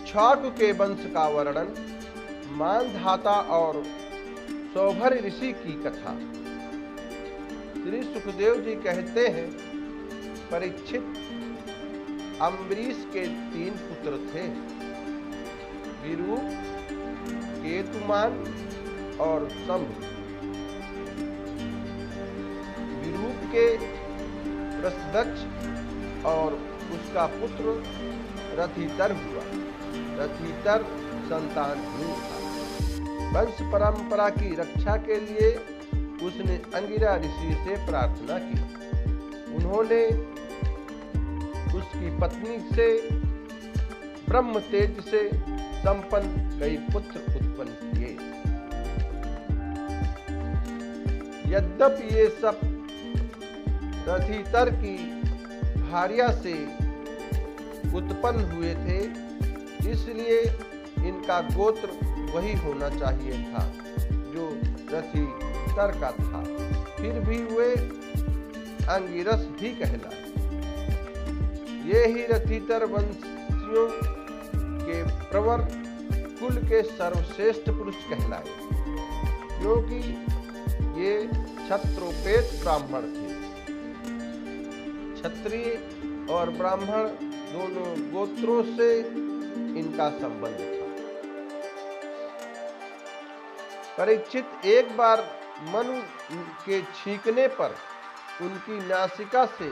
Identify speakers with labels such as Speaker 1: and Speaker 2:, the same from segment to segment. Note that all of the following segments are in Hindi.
Speaker 1: इक्ष्वाकु के वंश का वर्णन, मानधाता और सौभर ऋषि की कथा। श्री सुखदेव जी कहते हैं, परीक्षित, अम्बरीश के 3 पुत्र थे, विरूप, केतुमान और शंभु। विरूप के वृषदक्ष और उसका पुत्र रथितर हुआ। रथितर संतानहीन था। वंश परंपरा की रक्षा के लिए उसने अंगिरा ऋषि से प्रार्थना की। उन्होंने उसकी पत्नी से ब्रह्म तेज से संपन्न कई पुत्र उत्पन्न किए। यद्यपि ये सब रथितर की भार्या से उत्पन्न हुए थे, इसलिए इनका गोत्र वही होना चाहिए था जो रथितर का था। फिर भी वे अंगिरस ही कहलाए। ये ही रथितर वंशियों के प्रवर कुल के सर्वश्रेष्ठ पुरुष कहलाए, क्योंकि ये क्षत्रोपेत ब्राह्मण थे। क्षत्रिय और ब्राह्मण दोनों गोत्रों से इनका संबंध था। परीक्षित, एक बार मनु के छींकने पर उनकी नासिका से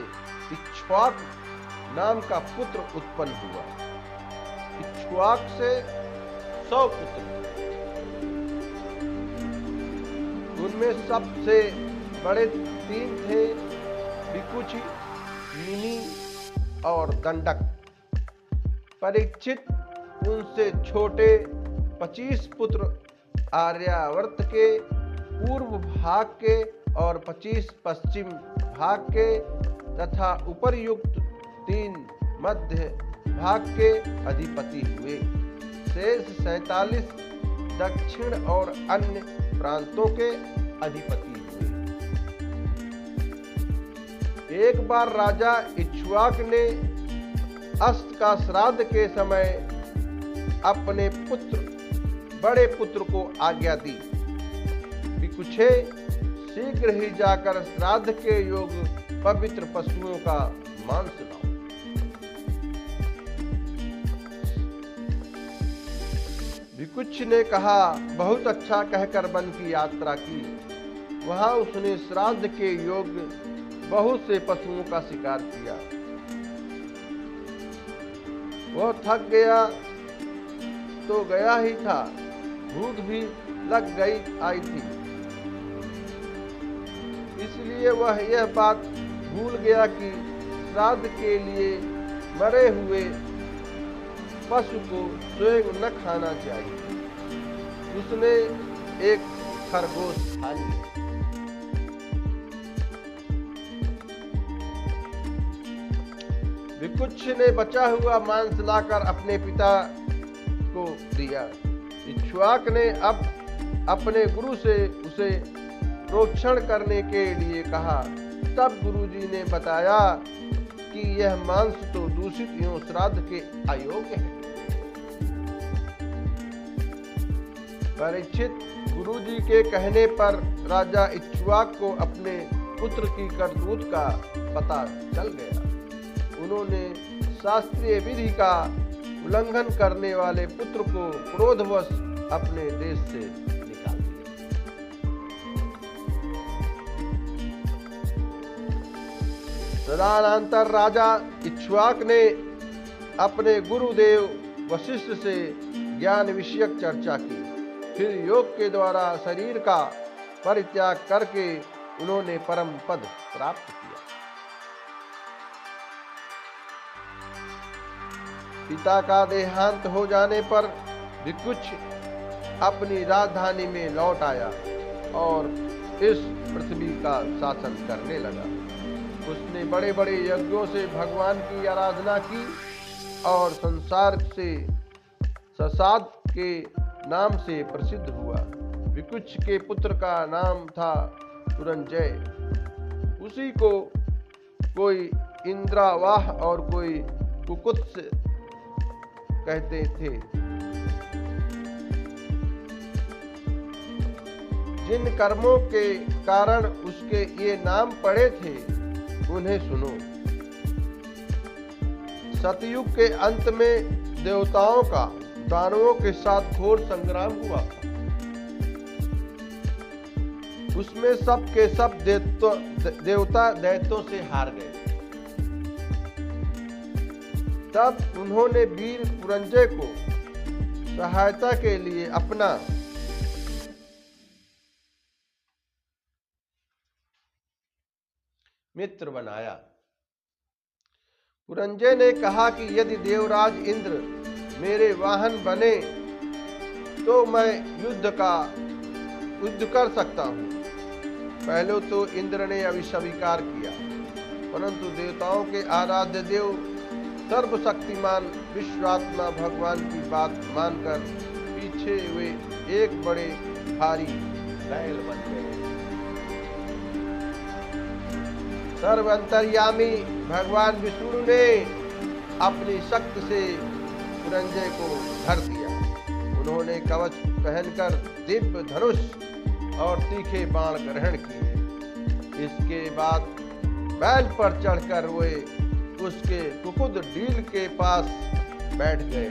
Speaker 1: इक्ष्वाक नाम का पुत्र उत्पन्न हुआ। इक्ष्वाक से 100 पुत्र, उनमें सबसे बड़े 3 थे, विकुचि, मिनी और दंडक। परीक्षित, उनसे छोटे 25 पुत्र आर्यावर्त के पूर्व भाग के और 25 पश्चिम भाग के तथा उपर्युक्त 3 मध्य भाग के अधिपति हुए। शेष 47 दक्षिण और अन्य प्रांतों के अधिपति हुए। एक बार राजा इक्ष्वाक ने अस्त का श्राद्ध के समय अपने बड़े पुत्र को आज्ञा दी, विकुचे, शीघ्र ही जाकर श्राद्ध के योग पवित्र पशुओं का मांस लाओ। विकुच ने कहा, बहुत अच्छा कहकर वन की यात्रा की। वहां उसने श्राद्ध के योग्य बहुत से पशुओं का शिकार किया। वह थक गया तो गया ही था, भूख भी लग आई थी, इसलिए वह यह बात भूल गया कि श्राद्ध के लिए मरे हुए पशु को स्वयं न खाना चाहिए। उसने एक खरगोश खा लिया। विकुच ने बचा हुआ मांस लाकर अपने पिता को दिया। इक्ष्वाक ने अब अपने गुरु से उसे प्रोक्षण करने के लिए कहा। तब गुरुजी ने बताया कि यह मांस तो दूषित एवं श्राद्ध के अयोग्य है। परीक्षित, गुरुजी के कहने पर राजा इक्ष्वाक को अपने पुत्र की करतूत का पता चल गया। उन्होंने शास्त्रीय विधि का उल्लंघन करने वाले पुत्र को क्रोधवश अपने देश से निकाल दिया। तदनंतर राजा इक्ष्वाक ने अपने गुरुदेव वशिष्ठ से ज्ञान विषयक चर्चा की। फिर योग के द्वारा शरीर का परित्याग करके उन्होंने परम पद प्राप्त किया। पिता का देहांत हो जाने पर विकुच अपनी राजधानी में लौट आया और इस पृथ्वी का शासन करने लगा। उसने बड़े बड़े यज्ञों से भगवान की आराधना की और संसार से ससाद के नाम से प्रसिद्ध हुआ। विकुच के पुत्र का नाम था पुरंजय। उसी को कोई इंद्रावाह और कोई कुकुत्स कहते थे। जिन कर्मों के कारण उसके ये नाम पड़े थे उन्हें सुनो। सतयुग के अंत में देवताओं का दानवों के साथ घोर संग्राम हुआ। उसमें सब के सब देवता दैत्यों से हार गए। तब उन्होंने वीर पुरंजय को सहायता के लिए अपना मित्र बनाया। पुरंजय ने कहा कि यदि देवराज इंद्र मेरे वाहन बने तो मैं युद्ध कर सकता हूं। पहले तो इंद्र ने अविस्वीकार किया, परंतु देवताओं के आराध्य देव सर्वशक्तिमान विश्वात्मा भगवान की बात मानकर पीछे हुए एक बड़े भारी बैल बन गए। सर्वअंतर्यामी भगवान विष्णु ने अपनी शक्ति से पुरंजय को धर दिया। उन्होंने कवच पहनकर दिव्य धनुष और तीखे बाण ग्रहण किए। इसके बाद बैल पर चढ़कर वे उसके कुकुद डील के पास बैठ गए।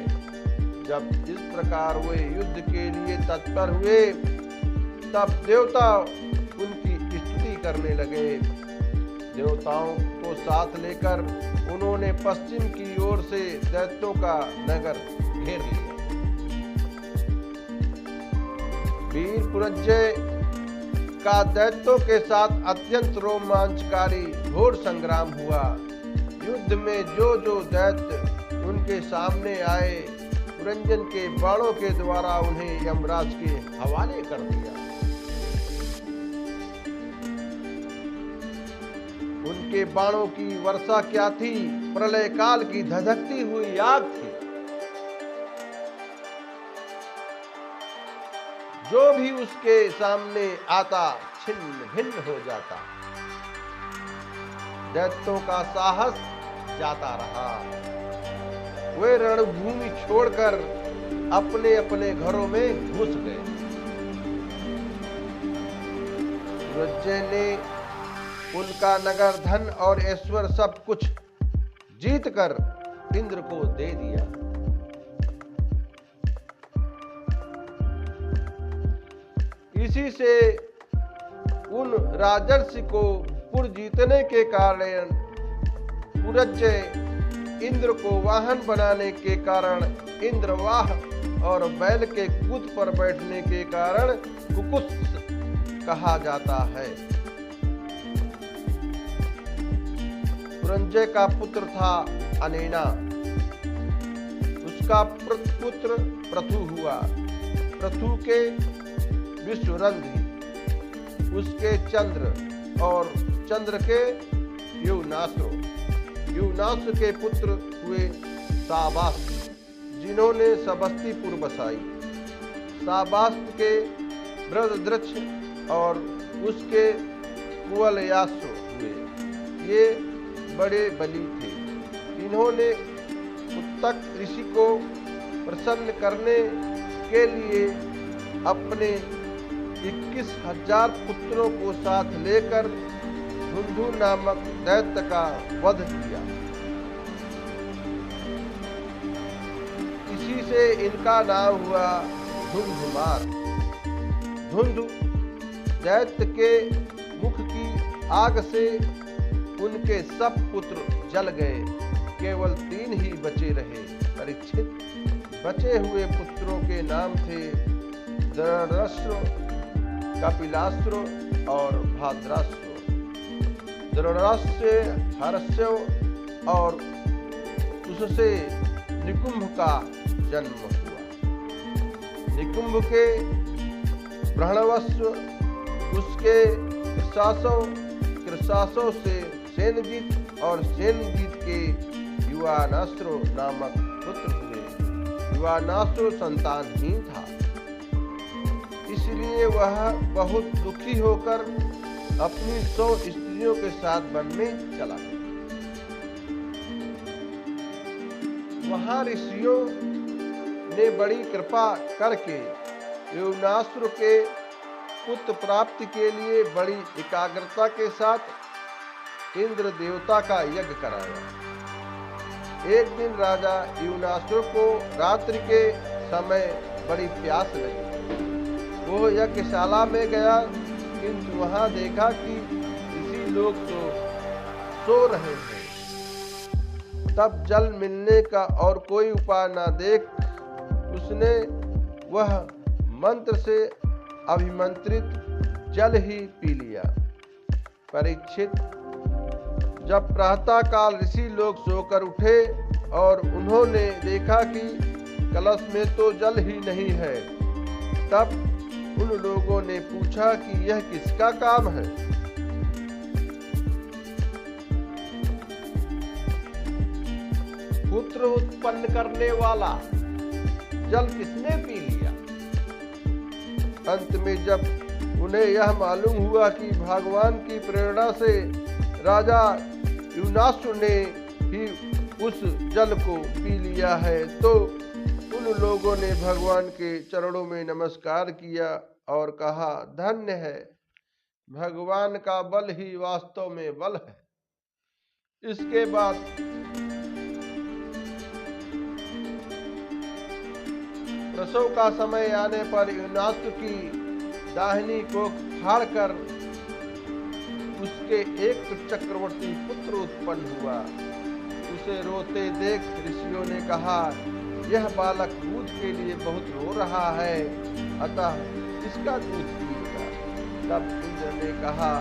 Speaker 1: जब इस प्रकार वे युद्ध के लिए तत्पर हुए तब देवता उनकी स्तुति करने लगे। देवताओं को साथ लेकर उन्होंने पश्चिम की ओर से दैत्यों का नगर घेर लिया। वीर पुरंजय का दैत्यों के साथ अत्यंत रोमांचकारी घोर संग्राम हुआ। युद्ध में जो दैत्य उनके सामने आए, पुरंजन के बाणों के द्वारा उन्हें यमराज के हवाले कर दिया। उनके बाणों की वर्षा क्या थी, प्रलय काल की धधकती हुई आग थी। जो भी उसके सामने आता छिन्न भिन्न हो जाता। दैत्यों का साहस जाता रहा। वे रणभूमि छोड़कर अपने अपने घरों में घुस गए। पुरंजय ने उनका नगर, धन और ऐश्वर्य सब कुछ जीतकर इंद्र को दे दिया। इसी से उन राजर्षि को पुर जीतने के कारण पुरंजय इंद्र को वाहन बनाने के कारण इंद्रवाह और बैल के कुद पर बैठने के कारण कुकुत्स कहा जाता है। पुरंजय का पुत्र था अनेना। उसका पुत्र पृथु हुआ। पृथु के विश्वरंध्री, उसके चंद्र और चंद्र के युवनाश्रो, युवनाश्र के पुत्र हुए साबास्त, जिन्होंने सबस्तीपुर बसाई। साबास्त के बृहद्रक्ष और उसके कुवलयासो हुए। ये बड़े बली थे। इन्होंने उत्तक ऋषि को प्रसन्न करने के लिए अपने 21,000 पुत्रों को साथ लेकर धुंधु नामक दैत्य का वध किया। इसी से इनका नाम हुआ धुंधुमार। धुंधु दैत्य के मुख की आग से उनके सब पुत्र जल गए। केवल 3 ही बचे रहे। परीक्षित बचे हुए पुत्रों के नाम थे दृढ़राष्ट्र, कपिलास्त्र और भाद्रास्त्र। दृढ़राष्ट्र हर्षव और उससे निकुंभ का जन्म हुआ। निकुंभ के ब्रहणवस्व, उसके कृशासव से सेनजीत और सेनजीत के युवानास्रो नामक पुत्र हुए। युवानास्रो संतानहीन था, इसलिए वह बहुत दुखी होकर अपनी 100 स्त्रियों के साथ वन में चला गया। वहां ऋषियों ने बड़ी कृपा करके युवनासुर के पुत्र प्राप्ति के लिए बड़ी एकाग्रता के साथ इंद्र देवता का यज्ञ कराया। एक दिन राजा युवनासुर को रात्रि के समय बड़ी प्यास लगी। वो यज्ञशाला में गया, किंतु वहां देखा कि ऋषि लोग तो सो रहे हैं। तब जल मिलने का और कोई उपाय न देख उसने वह मंत्र से अभिमंत्रित जल ही पी लिया। परीक्षित, जब प्रातः काल ऋषि लोग सोकर उठे और उन्होंने देखा कि कलश में तो जल ही नहीं है, तब उन लोगों ने पूछा कि यह किसका काम है। पुत्र उत्पन्न करने वाला जल किसने पी लिया। अंत में जब उन्हें यह मालूम हुआ कि भगवान की प्रेरणा से राजा युवनासुर ने ही उस जल को पी लिया है, तो उन लोगों ने भगवान के चरणों में नमस्कार किया और कहा, धन्य है, भगवान का बल ही वास्तव में बल है। इसके बाद प्रसव का समय आने पर युवनासुर की दाहिनी कोख फाड़कर उसके एक चक्रवर्ती पुत्र उत्पन्न हुआ। उसे रोते देख ऋषियों ने कहा, यह बालक दूध के लिए बहुत रो रहा है, अतः इसका दूध पिएगा। तब इंद्र ने कहा,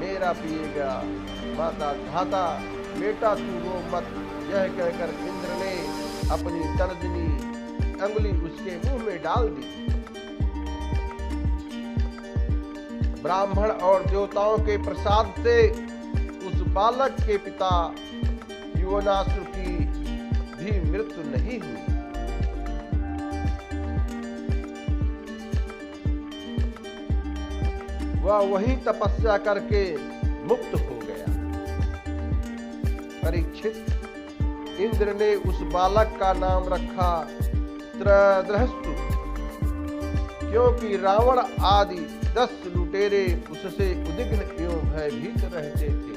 Speaker 1: मेरा पिएगा। माता धाता, बेटा तू रो मत। यह कहकर इंद्र ने अपनी तर्जनी अंगुली उसके मुंह में डाल दी। ब्राह्मण और देवताओं के प्रसाद से उस बालक के पिता युवनासुर की भी मृत्यु नहीं हुई। वह वहीं तपस्या करके मुक्त हो गया। परीक्षित, इंद्र ने उस बालक का नाम रखा त्रयदृष्टु, क्योंकि रावण आदि 10 लुटेरे उससे उद्विग्न एवं भयभीत रहते थे।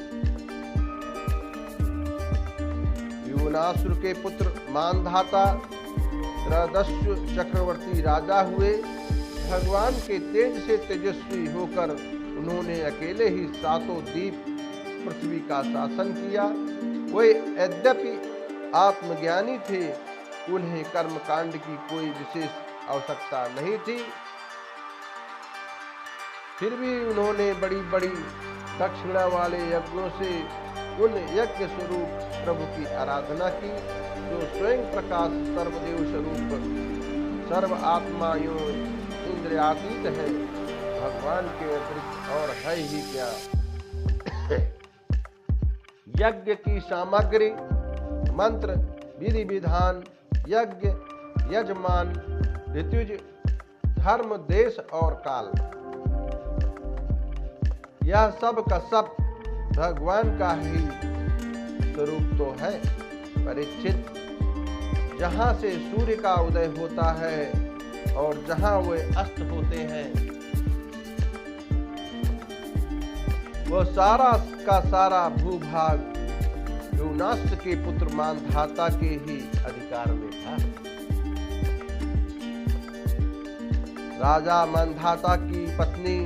Speaker 1: युवनासुर के पुत्र मानधाता त्रयोदस्यु चक्रवर्ती राजा हुए। भगवान के तेज से तेजस्वी होकर उन्होंने अकेले ही 7 द्वीप पृथ्वी का शासन किया। वे यद्यपि आत्मज्ञानी थे, उन्हें कर्मकांड की कोई विशेष आवश्यकता नहीं थी, फिर भी उन्होंने बड़ी बड़ी दक्षिणा वाले यज्ञों से उन यज्ञ स्वरूप प्रभु की आराधना की, जो स्वयं प्रकाश सर्वदेव स्वरूप सर्व आत्माओं इंद्रियातीत है। भगवान के अतिरिक्त और है ही क्या। यज्ञ की सामग्री, मंत्र, विधि विधान, यज्ञ, यजमान, ऋतुज, धर्म, देश और काल, यह सब का सब भगवान का ही स्वरूप तो है। परीक्षित, जहां से सूर्य का उदय होता है और जहां वे अस्त होते हैं, वह सारा का सारा भूभाग युवनासुर के पुत्र मानधाता के ही अधिकार में था। राजा मानधाता की पत्नी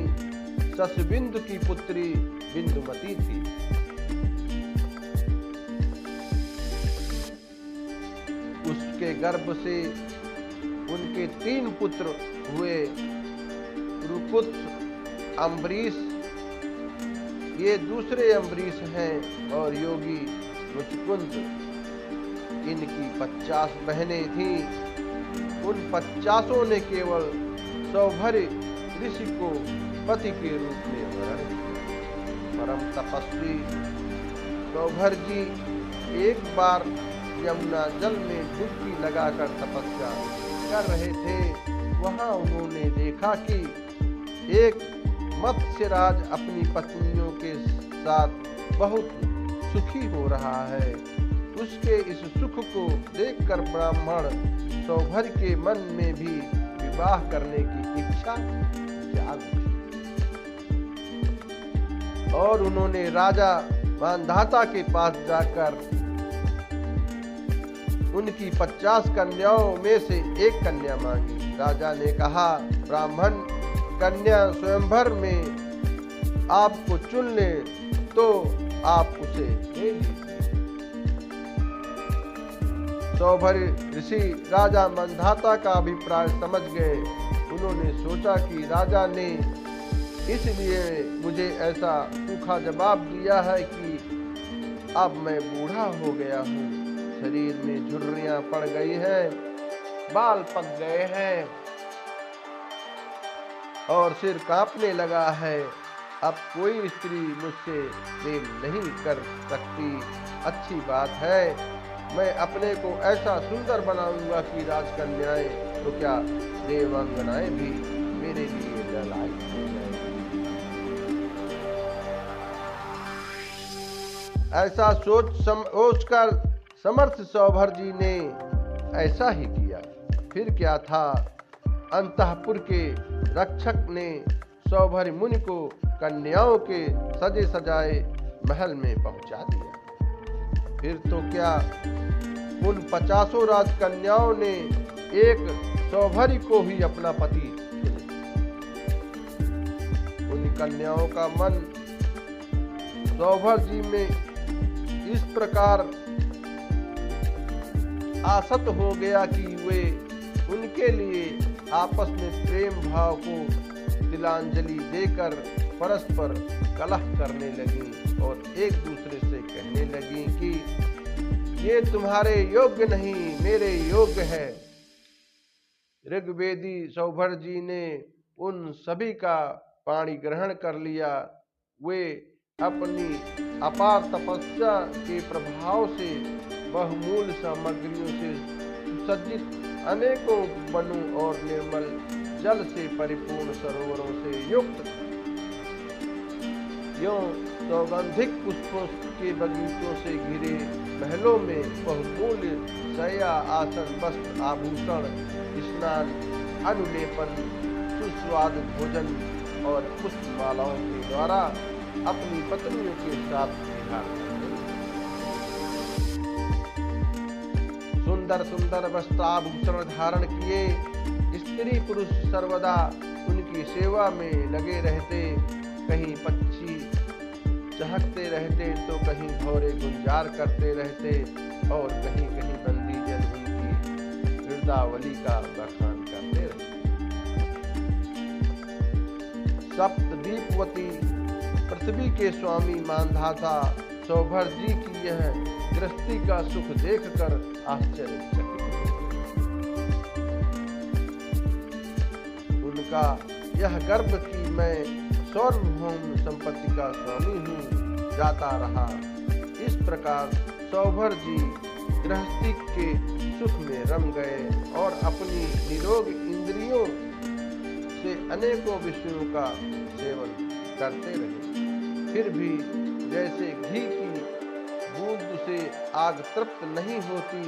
Speaker 1: शशबिंदु की पुत्री बिंदुमती थी। उसके गर्भ से उनके 3 पुत्र हुए, रुकुत, अम्बरीश, ये दूसरे अम्बरीश हैं, और योगी मुचकुंद। इनकी 50 बहनें थीं। उन 50 ने केवल सौभर्य ऋषि को पति के रूप में वरण किया। परम तपस्वी सौभर्य जी एक बार यमुना जल में डुबकी लगाकर तपस्या कर रहे थे। वहां उन्होंने देखा कि एक मत्स्यराज अपनी पत्नियों के साथ बहुत सुखी हो रहा है। उसके इस सुख को देखकर ब्राह्मण सौभर के मन में भी विवाह करने की इच्छा जाग उठी और उन्होंने राजा मांधाता के पास जाकर उनकी 50 कन्याओं में से एक कन्या मांगी। राजा ने कहा, ब्राह्मण कन्या स्वयंवर में आपको चुन ले तो आप उसे ले लीजिए। सौभर ऋषि राजा मांधाता का अभिप्राय समझ गए। उन्होंने सोचा कि राजा ने इसलिए मुझे ऐसा सूखा जवाब दिया है कि अब मैं बूढ़ा हो गया हूँ, शरीर में झुर्रियां पड़ गई हैं, बाल पक गए हैं और सिर कांपने लगा है। अब कोई स्त्री मुझसे प्रेम नहीं कर सकती। अच्छी बात है, मैं अपने को ऐसा सुंदर बनाऊंगा कि राजकन्याएं तो क्या देवांगनाएं भी मेरे लिए ललायित हो जाएंगी। ऐसा सोचकर समर्थ सौभर जी ने ऐसा ही किया। फिर क्या था, अंतःपुर के रक्षक ने सौभर मुनि को कन्याओं के सजे सजाए महल में पहुंचा दिया। फिर तो क्या, उन 50 राजकन्याओं ने एक सौभरी को ही अपना पति चुना। उन कन्याओं का मन सौभर जी में इस प्रकार आसक्त हो गया कि वे उनके लिए आपस में प्रेम भाव को तिलांजलि देकर परस्पर कलह करने लगी और एक दूसरे से कहने लगी कि ये तुम्हारे योग्य नहीं, मेरे योग्य है। ऋग्वेदी सौभर जी ने उन सभी का पाणी ग्रहण कर लिया। वे अपनी अपार तपस्या के प्रभाव से बहुमूल्य सामग्रियों से सुसज्जित अनेकों वनों और निर्मल जल से परिपूर्ण सरोवरों से युक्त यों सौगंधिक पुष्पों के बगीचों से घिरे महलों में बहुमूल्य शय्या, आसन, वस्त्र, आभूषण, स्नान, अनुलेपन, सुस्वादु भोजन और पुष्पमालाओं के द्वारा अपनी पत्नियों के साथ विहार करते। सुंदर सुंदर वस्त्राभूषण धारण किए स्त्री पुरुष सर्वदा उनकी सेवा में लगे रहते। कहीं पक्षी चहकते रहते तो कहीं भौरे गुंजार करते रहते और कहीं कहीं बंदी जन उनकी हृदयावली का बखान करते रहते। सप्तद्वीपवती पृथ्वी के स्वामी मांधाता सौभर जी की यह गृहस्थी का सुख देखकर आश्चर्यचकित उनका यह गर्व कि मैं सार्वभौम संपत्ति का स्वामी हूँ जाता रहा। इस प्रकार सौभर जी गृहस्थी के सुख में रम गए और अपनी निरोग इंद्रियों से अनेकों विषयों का सेवन करते रहे। फिर भी जैसे घी की बूंद से आग तृप्त नहीं होती,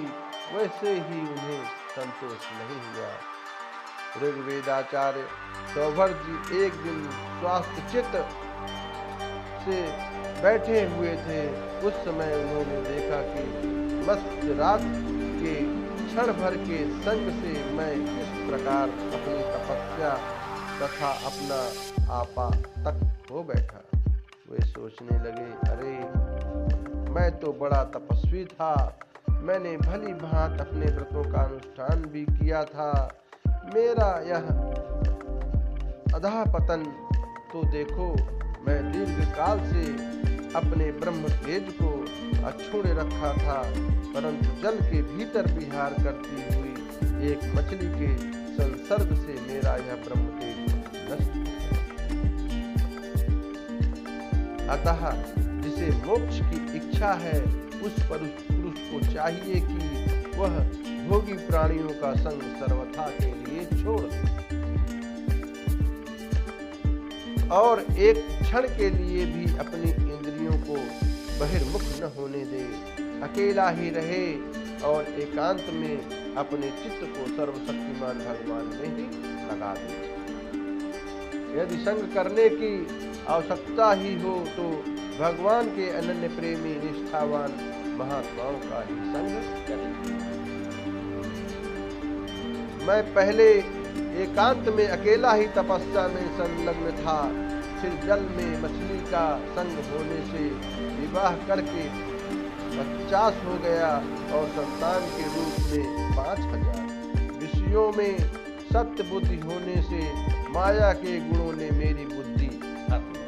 Speaker 1: वैसे ही उन्हें संतोष नहीं हुआ। ऋग्वेदाचार्य सौभर जी एक दिन स्वास्थ्यचित से बैठे हुए थे। उस समय उन्होंने देखा कि मत्स्यराज के क्षण भर के संग से मैं किस प्रकार अपनी तपस्या तथा अपना आपा तक हो बैठा। वे सोचने लगे, अरे मैं तो बड़ा तपस्वी था, मैंने भली भांत अपने व्रतों का अनुष्ठान भी किया था। मेरा यह अधःपतन तो देखो। मैं दीर्घ काल से अपने ब्रह्म तेज को अक्षुण्ण रखा था, परंतु जल के भीतर विहार करती हुई एक मछली के संसर्ग से मेरा यह ब्रह्म तेज नष्ट हो गया। अतः जिसे मोक्ष की इच्छा है उस पुरुष को चाहिए कि वह भोगी प्राणियों का संग सर्वथा के लिए छोड़ दे और एक क्षण के लिए भी अपनी इंद्रियों को बहिर्मुख न होने दे। अकेला ही रहे और एकांत में अपने चित्त को सर्वशक्तिमान भगवान में ही लगा दे। यदि संग करने की आवश्यकता ही हो तो भगवान के अनन्य प्रेमी निष्ठावान महात्माओं का ही संग करें। मैं पहले एकांत में अकेला ही तपस्या में संलग्न था, फिर जल में मछली का संग होने से विवाह करके 50 हो गया और संतान के रूप में 5000। विषयों में सत्य बुद्धि होने से माया के गुणों ने मेरी बुद्धि हर ली।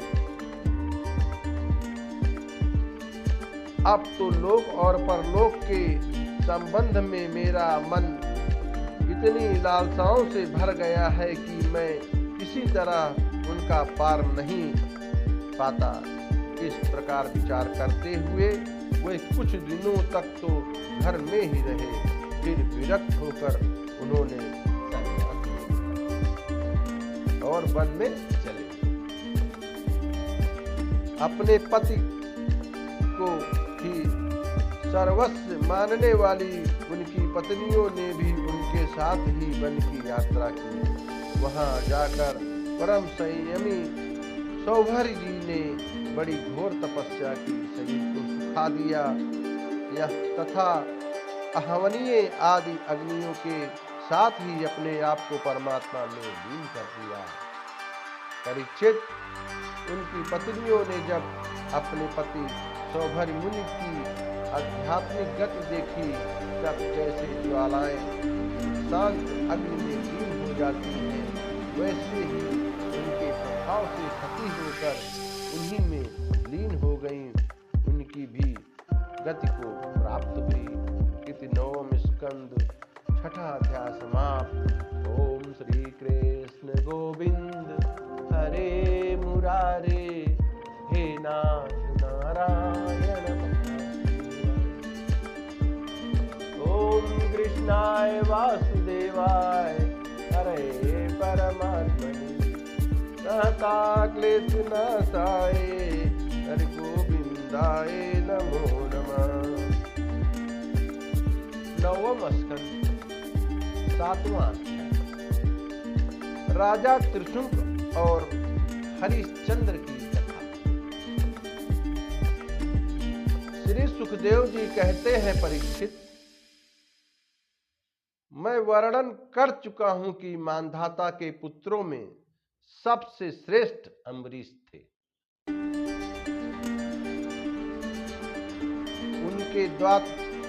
Speaker 1: अब तो लोक और परलोक के संबंध में मेरा मन इतनी लालसाओं से भर गया है कि मैं किसी तरह उनका पार नहीं पाता। इस प्रकार विचार करते हुए वे कुछ दिनों तक तो घर में ही रहे, फिर विरक्त होकर उन्होंने सन्यास लिया और वन में चले। अपने पति को ही सर्वस्व मानने वाली उनकी पत्नियों ने भी उनके साथ ही वन की यात्रा की। वहां जाकर परम संयमी सौभरी जी ने बड़ी घोर तपस्या की, शरीर को सुखा दिया यह तथा आहवनीय आदि अग्नियों के साथ ही अपने आप को परमात्मा में लीन कर दिया। परीक्षित, उनकी पत्नियों ने जब अपने पति सौभरी मुनि की आध्यात्मिक गति देखी तब जैसे ज्वालाएं शांत अग्नि में लीन हो जाती हैं, वैसे ही उनके प्रभाव से सती होकर उन्हीं में लीन हो गईं। उनकी भी गति को प्राप्त हुई। इति नवम स्कंद छठा अध्याय समाप्त। ओम श्री कृष्ण गोविंद हरे मुरारे, हे नाथ नारायण। ओम कृष्णाय वासुदेवाय हरे परमात्मने, सहता क्लेश नाशाय हरि गोविंदाय नमो नमः। नवम स्कंद सातवां अध्याय। राजा त्रिशंकु और हरिश्चंद्र की कथा। श्री सुखदेव जी कहते हैं, परीक्षित, मैं वर्णन कर चुका हूं कि मांधाता के पुत्रों में सबसे श्रेष्ठ अम्बरीश थे।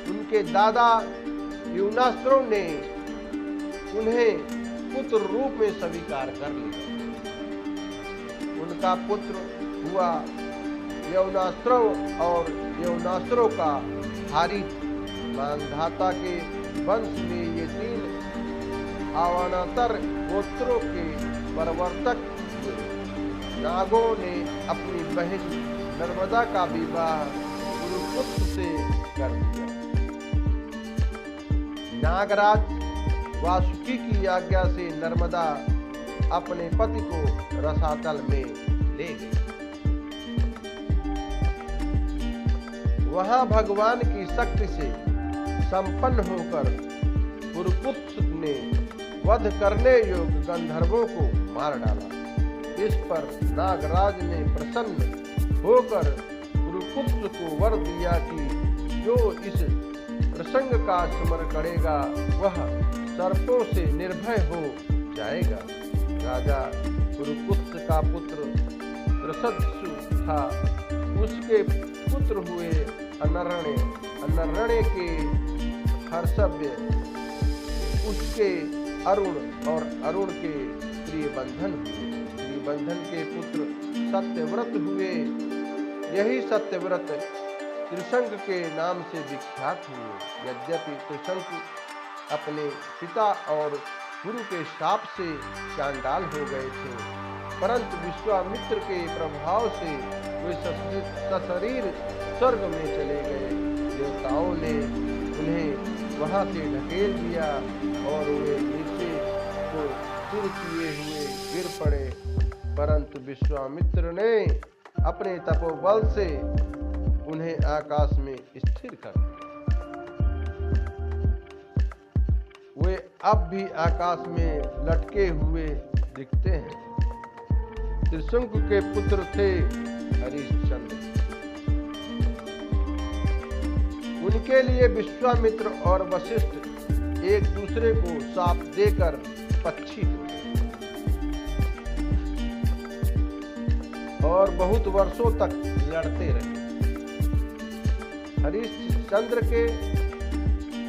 Speaker 1: उनके दादा युवनाश्रों ने उन्हें पुत्र रूप में स्वीकार कर लिया। उनका पुत्र हुआ यवनाश्रो और यवनाश्रो का हारित। मांधाता के वंश में ये 3 अवान्तर गोत्रों के प्रवर्तक हुए। नागों ने अपनी बहन नर्मदा का विवाह पुरुपुत्र से कर दिया। नागराज वासुकी की आज्ञा से नर्मदा अपने पति को रसातल में ले गई। वहां भगवान की शक्ति से संपन्न होकर पुरुपुत्र ने वध करने योग्य गंधर्वों को मार डाला। इस पर नागराज ने प्रसन्न होकर पुरुपुत्र को वर दिया कि जो इस प्रसंग का स्मरण करेगा वह सर्पों से निर्भय हो जाएगा। राजा पुरुपुत्र का पुत्र प्रसदसु था। उसके पुत्र हुए अनरण्य। अनरण्य के हर्षव्य, उसके अरुण और अरुण के प्रियबंधन हुए। प्रियबंधन के पुत्र सत्यव्रत हुए। यही सत्यव्रत त्रिशंक के नाम से विख्यात हुए। यद्यपि त्रिशंक अपने पिता और गुरु के शाप से चांडाल हो गए थे, परंतु विश्वामित्र के प्रभाव से वे सशरीर स्वर्ग में चले गए। देवताओं ने उन्हें वहां से ढकेल दिया और वे नीचे को सिर किए हुए गिर पड़े, परंतु विश्वामित्र ने अपने तपोबल से उन्हें आकाश में स्थिर कर दिया। वे अब भी आकाश में लटके हुए दिखते हैं। त्रिशंकु के पुत्र थे हरिश्चंद्र। उनके लिए विश्वामित्र और वशिष्ठ एक दूसरे को शाप देकर पक्षी हो गए और बहुत वर्षों तक लड़ते रहे। हरिश्चंद्र के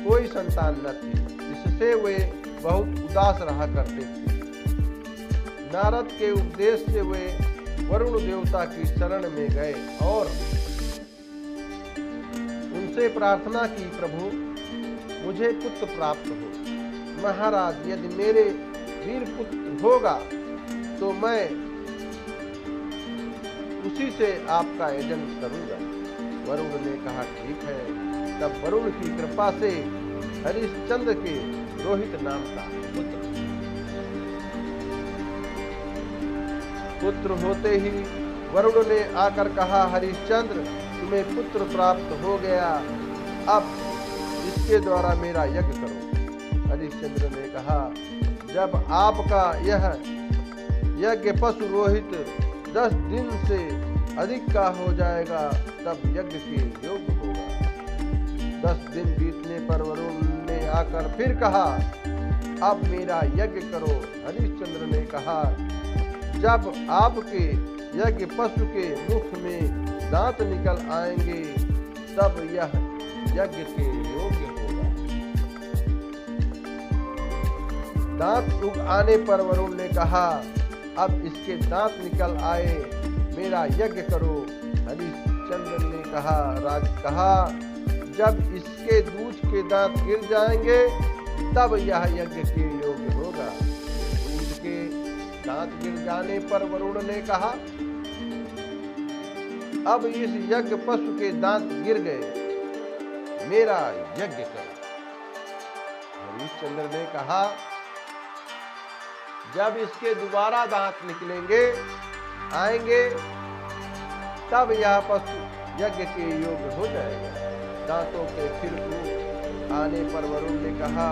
Speaker 1: कोई संतान न थी, इससे वे बहुत उदास रहा करते थे। नारद के उपदेश से वे वरुण देवता की शरण में गए और उनसे प्रार्थना की, प्रभु मुझे पुत्र प्राप्त हो। महाराज, यदि मेरे वीर पुत्र होगा तो मैं उसी से आपका यजन करूंगा। वरुण ने कहा, ठीक है। तब वरुण की कृपा से हरिश्चंद्र के रोहित नाम का पुत्र होते ही वरुण ने आकर कहा, हरिश्चंद्र तुम्हें पुत्र प्राप्त हो गया, अब इसके द्वारा मेरा यज्ञ करो। हरिश्चंद्र ने कहा, जब आपका यह यज्ञ पशु रोहित 10 दिन से अधिक का हो जाएगा तब यज्ञ के योग्य होगा। 10 दिन बीतने पर वरुण ने आकर फिर कहा, अब मेरा यज्ञ करो। हरिश्चंद्र ने कहा, जब आपके यज्ञ पशु के मुख में दांत निकल आएंगे तब यह यज्ञ के योग्य होगा। दांत उग आने पर वरुण ने कहा, अब इसके दांत निकल आए, मेरा यज्ञ करो। हरिश्चंद्र ने कहा, जब इसके दूध के दांत गिर जाएंगे तब यह यज्ञ के योग्य होगा। दूध के दांत गिर जाने पर वरुण ने कहा, अब इस यज्ञ पशु के दांत गिर गए, मेरा यज्ञ करो। हरिश्चंद्र ने कहा, जब इसके दोबारा दांत निकलेंगे आएंगे तब यह पशु यज्ञ के योग्य हो जाएगा। दांतों के फिर आने पर वरुण ने कहा,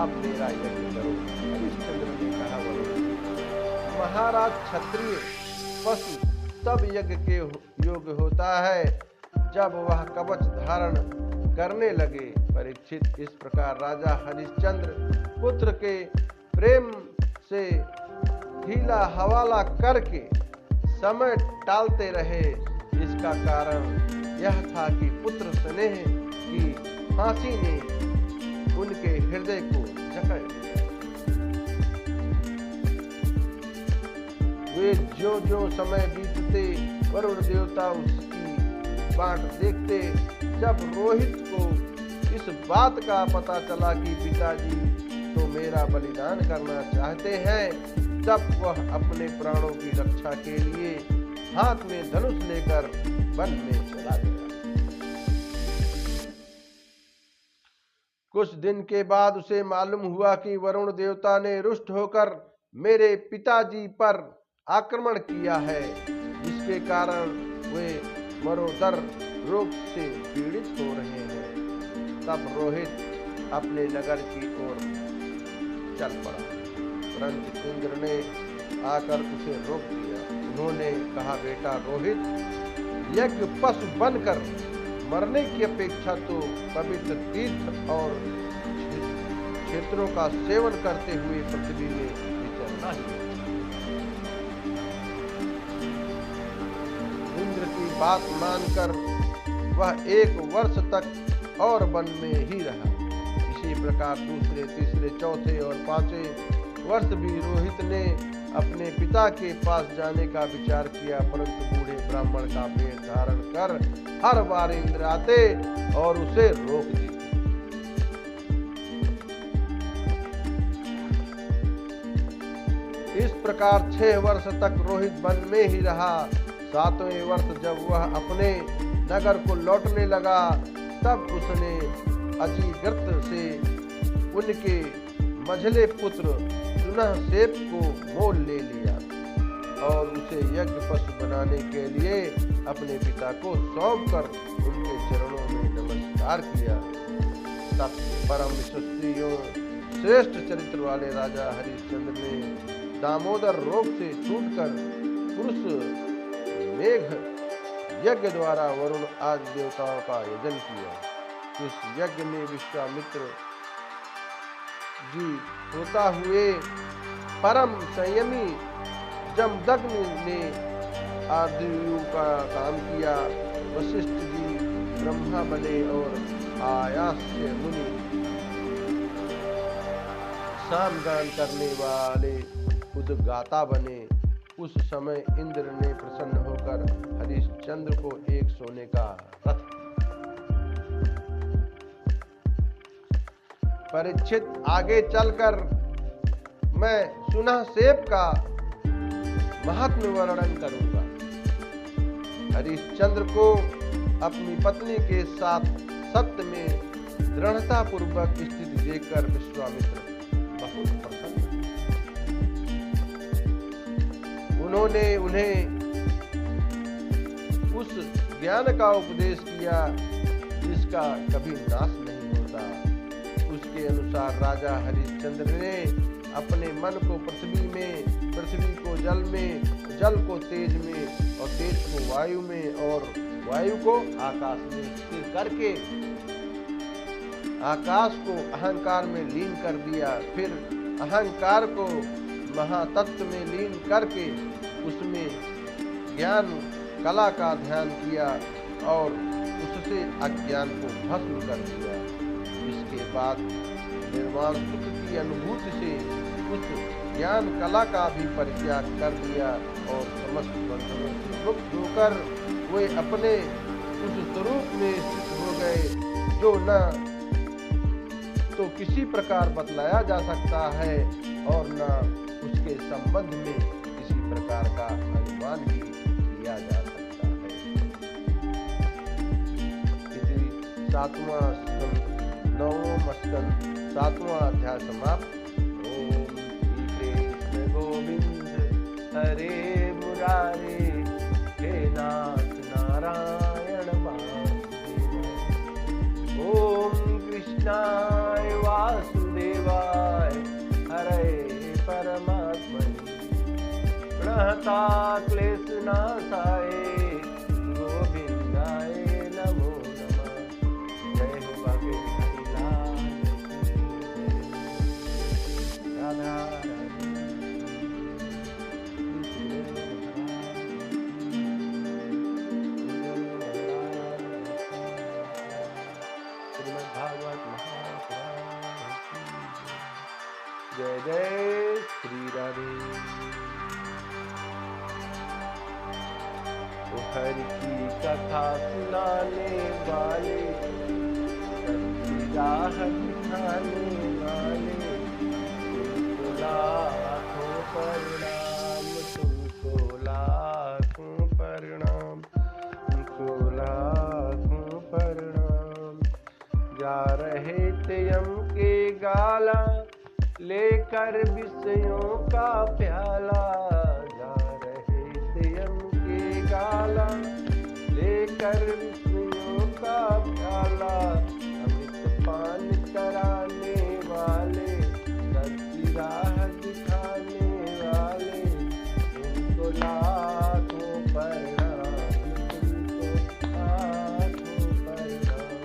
Speaker 1: अब मेरा यज्ञ करो। हरिश्चंद्र ने कहा, वरुण महाराज, क्षत्रिय पशु तब यज्ञ के योग्य होता है जब वह कवच धारण करने लगे। परीक्षित, इस प्रकार राजा हरिश्चंद्र पुत्र के प्रेम से हीला हवाला करके समय टालते रहे। इसका कारण यह था कि पुत्र स्नेह की फांसी ने उनके हृदय को जकड़ लिया। वे जो समय बीतते वरुण देवता उसकी बाट देखते। जब रोहित को इस बात का पता चला कि पिताजी तो मेरा बलिदान करना चाहते हैं, तब वह अपने प्राणों की रक्षा के लिए हाथ में धनुष लेकर वन में चला गया। कुछ दिन के बाद उसे मालूम हुआ कि वरुण देवता ने रुष्ट होकर मेरे पिताजी पर आक्रमण किया है, जिसके कारण वे मरोदर रोग से पीड़ित हो रहे हैं। तब रोहित अपने नगर की ओर चल पड़ा, परंतु इंद्र ने आकर उसे रोक दिया। उन्होंने कहा, बेटा रोहित, यज्ञ पशु बनकर मरने की अपेक्षा तो पवित्र तीर्थ और क्षेत्रों का सेवन करते हुए पृथ्वी में विचरना ही। इंद्र की बात मानकर वह 1 वर्ष तक और वन में ही रहा। इसी प्रकार दूसरे, तीसरे, चौथे और 5वें वर्ष भी रोहित ने अपने पिता के पास जाने का विचार किया, परंतु बूढ़े ब्राह्मण का वेश धारण कर हर बार इंद्र आते और उसे रोक देते। इस प्रकार 6 वर्ष तक रोहित वन में ही रहा। 7वें वर्ष जब वह अपने नगर को लौटने लगा, तब उसने अजिगर्त से उनके मझले पुत्र सुनहसेप को मोल ले लिया और उसे यज्ञ पशु बनाने के लिए अपने पिता को सौंपकर उनके चरणों में नमस्कार किया। तब परम श्रेष्ठ चरित्र वाले राजा हरिश्चंद्र ने दामोदर रोग से छूटकर पुरुष मेघ यज्ञ द्वारा वरुण आदि देवताओं का यजन किया। उस यज्ञ में विश्वामित्र जी होता हुए परम संयमी जमदग्नि ने आदियों का काम किया। वशिष्ठ जी ब्रह्मा बने और आयास से मुनि सामगान करने वाले उद्गाता बने। उस समय इंद्र ने प्रसन्न होकर हरिश्चंद्र को एक सोने का रथ। परीक्षित आगे चलकर मैं सुना सेब का महात्म्य वर्णन करूंगा। हरिश्चंद्र को अपनी पत्नी के साथ सत्य में दृढ़ता पूर्वक स्थिति देखकर विश्वामित्र बहुत प्रसन्न। उन्होंने उन्हें उस ज्ञान का उपदेश किया जिसका कभी नाश नहीं होता। उसके अनुसार राजा हरिश्चंद्र ने अपने मन को पृथ्वी में, पृथ्वी को जल में, जल को तेज में और तेज को वायु में और वायु को आकाश में स्थिर करके आकाश को अहंकार में लीन कर दिया। फिर अहंकार को महातत्व में लीन करके उसमें ज्ञान कला का ध्यान किया और उससे अज्ञान को भस्म कर दिया। इसके बाद निर्वाण सुख की अनुभूति से उस ज्ञान कला का भी परित्याग कर दिया और समस्त बंधनों से मुक्त होकर वे अपने उस स्वरूप में स्थित हो गए जो न तो किसी प्रकार बतलाया जा सकता है और न उसके संबंध में किसी प्रकार का अनुमान भी किया जा सकता है। सातवां स्कंद, नववां स्कंद, 7वां अध्याय समाप्त। ओम श्री कृष्ण गोविंद हरे मुरारे, हे नाथ नारायण वासुदेव। ओम कृष्णाय वासुदेवाय हरे परमात्मने, प्रणता क्लेशनाशाय गोविंदाय नमो नमः। जय हो बाके हरिलाल राधा जय जय श्री राधे। तो हरि की कथा सुनाने वाले, सच्ची राह दिखाने वाले, तुमको लाखों प्रणाम, तुमको लाखों प्रणाम, तुमको लाखों प्रणाम। जा रहे थे यम के गाला लेकर विषयों का प्याला, जा रहे थे यम के गाला लेकर विषयों का प्याला। अमृत पान कराने वाले, सच्ची राह दिखाने वाले, तुमको लाखों प्रणाम, तुमको लाखों प्रणाम।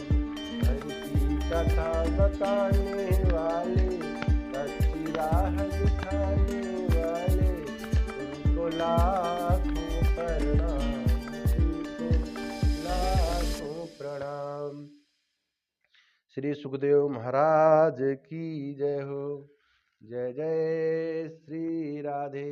Speaker 1: हरि की कथा बताने वाले, सच्ची राह दिखाने वाले, तुमको लाखों प्रणाम, तुमको लाखों प्रणाम। श्री सुखदेव महाराज की जय हो। जय जय श्री राधे।